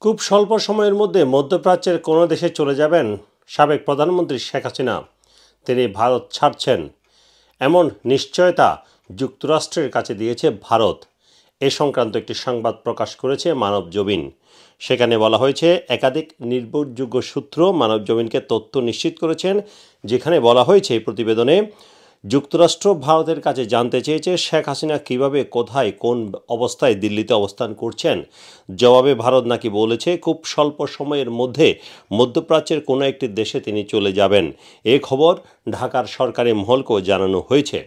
খুব স্বল্প সময়ের মধ্যে মধ্যপ্রাচ্যের কোনো দেশে চলে যাবেন সাবেক প্রধানমন্ত্রী শেখ হাসিনা। তিনি ভারত ছাড়ছেন এমন নিশ্চয়তা যুক্তরাষ্ট্রের কাছে দিয়েছে ভারত। এ সংক্রান্ত একটি সংবাদ প্রকাশ করেছে মানবজমিন। সেখানে বলা হয়েছে, একাধিক নির্ভরযোগ্য সূত্র মানবজমিনকে তথ্য নিশ্চিত করেছেন, যেখানে বলা হয়েছে এই প্রতিবেদনে যুক্তরাষ্ট্র ভারতের কাছে জানতে চেয়েছে শেখ হাসিনা কিভাবে, কোথায়, কোন অবস্থায় দিল্লিতে অবস্থান করছেন। জবাবে ভারত নাকি বলেছে খুব স্বল্প সময়ের মধ্যে মধ্যপ্রাচ্যের কোনো একটি দেশে তিনি চলে যাবেন। এ খবর ঢাকার সরকারি মহলকেও জানানো হয়েছে।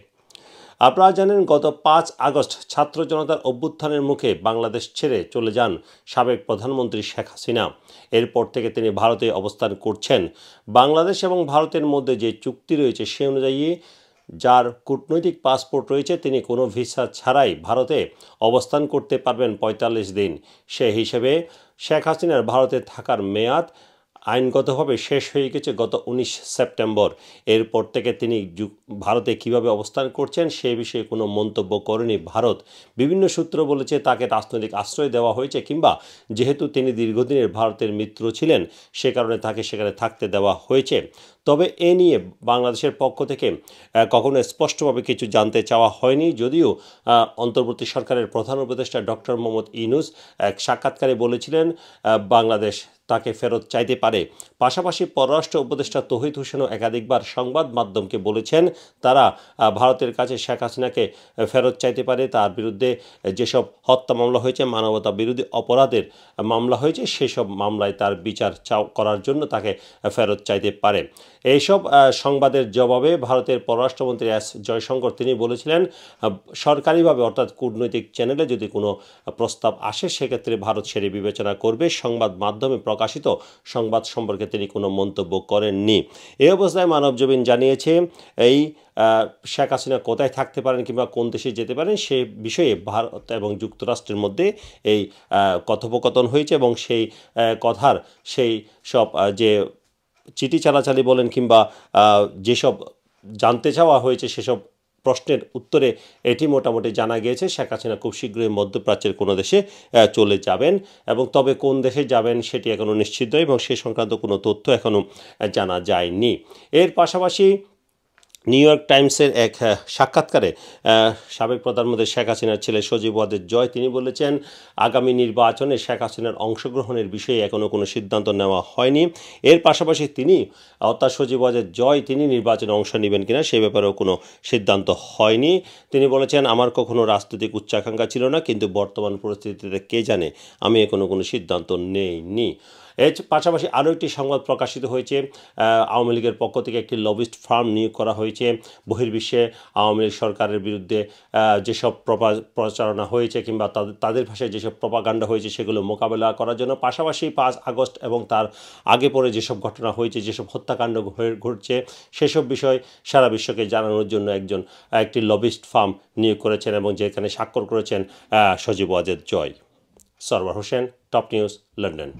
আপনারা জানেন, গত 5 আগস্ট ছাত্র জনতার অভ্যুত্থানের মুখে বাংলাদেশ ছেড়ে চলে যান সাবেক প্রধানমন্ত্রী শেখ হাসিনা। এরপর থেকে তিনি ভারতে অবস্থান করছেন। বাংলাদেশ এবং ভারতের মধ্যে যে চুক্তি রয়েছে সে অনুযায়ী যার কূটনৈতিক পাসপোর্ট রয়েছে তিনি কোনো ভিসা ছাড়াই ভারতে অবস্থান করতে পারবেন 45 দিন। সে হিসেবে শেখ হাসিনার ভারতে থাকার মেয়াদ আইনগতভাবে শেষ হয়ে গেছে গত 19 সেপ্টেম্বর। এরপর থেকে তিনি ভারতে কিভাবে অবস্থান করছেন সে বিষয়ে কোনো মন্তব্য করেনি ভারত। বিভিন্ন সূত্র বলেছে তাকে রাজনৈতিক আশ্রয় দেওয়া হয়েছে, কিংবা যেহেতু তিনি দীর্ঘদিনের ভারতের মিত্র ছিলেন সে কারণে তাকে সেখানে থাকতে দেওয়া হয়েছে। তবে এ নিয়ে বাংলাদেশের পক্ষ থেকে কখনো স্পষ্টভাবে কিছু জানতে চাওয়া হয়নি, যদিও অন্তর্বর্তী সরকারের প্রধান উপদেষ্টা ডক্টর মোহাম্মদ ইউনূস এক সাক্ষাৎকারে বলেছিলেন বাংলাদেশ তাকে ফেরত চাইতে পারে। পাশাপাশি পররাষ্ট্র উপদেষ্টা তৌহিদ হোসেনও একাধিকবার সংবাদ মাধ্যমকে বলেছেন তারা ভারতের কাছে শেখ হাসিনাকে ফেরত চাইতে পারে। তার বিরুদ্ধে যেসব হত্যা মামলা হয়েছে, মানবতা বিরোধী অপরাধের মামলা হয়েছে, সেসব মামলায় তার বিচার করার জন্য তাকে ফেরত চাইতে পারে। এইসব সংবাদের জবাবে ভারতের পররাষ্ট্রমন্ত্রী এস জয়শঙ্কর তিনি বলেছিলেন, সরকারিভাবে অর্থাৎ কূটনৈতিক চ্যানেলে যদি কোনো প্রস্তাব আসে সেক্ষেত্রে ভারত সেটি বিবেচনা করবে। সংবাদ মাধ্যমে প্রকাশিত সংবাদ সম্পর্কে তিনি কোনো মন্তব্য করেননি। এই অবস্থায় মানবজমিন জানিয়েছে এই শেখ হাসিনা কোথায় থাকতে পারেন কিংবা কোন দেশে যেতে পারেন সে বিষয়ে ভারত এবং যুক্তরাষ্ট্রের মধ্যে এই কথোপকথন হয়েছে, এবং সেই কথার সেই সব যে চিঠি চালাচালি বলেন কিংবা যেসব জানতে চাওয়া হয়েছে সেসব প্রশ্নের উত্তরে এটি মোটামুটি জানা গিয়েছে শেখ হাসিনা খুব শীঘ্রই মধ্যপ্রাচ্যের কোনো দেশে চলে যাবেন, এবং তবে কোন দেশে যাবেন সেটি এখনও নিশ্চিত নয় এবং সে সংক্রান্ত কোনো তথ্য এখনও জানা যায়নি। এর পাশাপাশি নিউ ইয়র্ক টাইমসের এক সাক্ষাৎকারে সাবেক প্রধানমন্ত্রী শেখ হাসিনার ছেলে সজীব ওয়াজেদ জয় তিনি বলেছেন, আগামী নির্বাচনে শেখ হাসিনার অংশগ্রহণের বিষয়ে এখনও কোনো সিদ্ধান্ত নেওয়া হয়নি। এর পাশাপাশি তিনি অর্থাৎ সজীব ওয়াজেদ জয় তিনি নির্বাচনে অংশ নেবেন কিনা সে ব্যাপারেও কোনো সিদ্ধান্ত হয়নি। তিনি বলেছেন, আমার কখনো রাজনৈতিক উচ্চাকাঙ্ক্ষা ছিল না, কিন্তু বর্তমান পরিস্থিতিতে কে জানে, আমি এখনও কোনো সিদ্ধান্ত নেইনি। এর পাশাপাশি আরও একটি সংবাদ প্রকাশিত হয়েছে, আওয়ামী লীগের পক্ষ থেকে একটি লবিস্ট ফার্ম নিয়োগ করা হয়েছে। বহির্বিশ্বে আওয়ামী লীগ সরকারের বিরুদ্ধে যেসব প্রচারণা হয়েছে কিংবা তাদের ভাষায় যেসব প্রপাগান্ডা হয়েছে সেগুলো মোকাবেলা করার জন্য, পাশাপাশি 5 আগস্ট এবং তার আগে পরে যেসব ঘটনা হয়েছে, যেসব হত্যাকাণ্ড ঘটছে সেসব বিষয় সারা বিশ্বকে জানানোর জন্য একটি লবিস্ট ফার্ম নিয়োগ করেছেন, এবং যেখানে স্বাক্ষর করেছেন Sajeeb Wazed Joy. Sarwar Hossain, top news, London.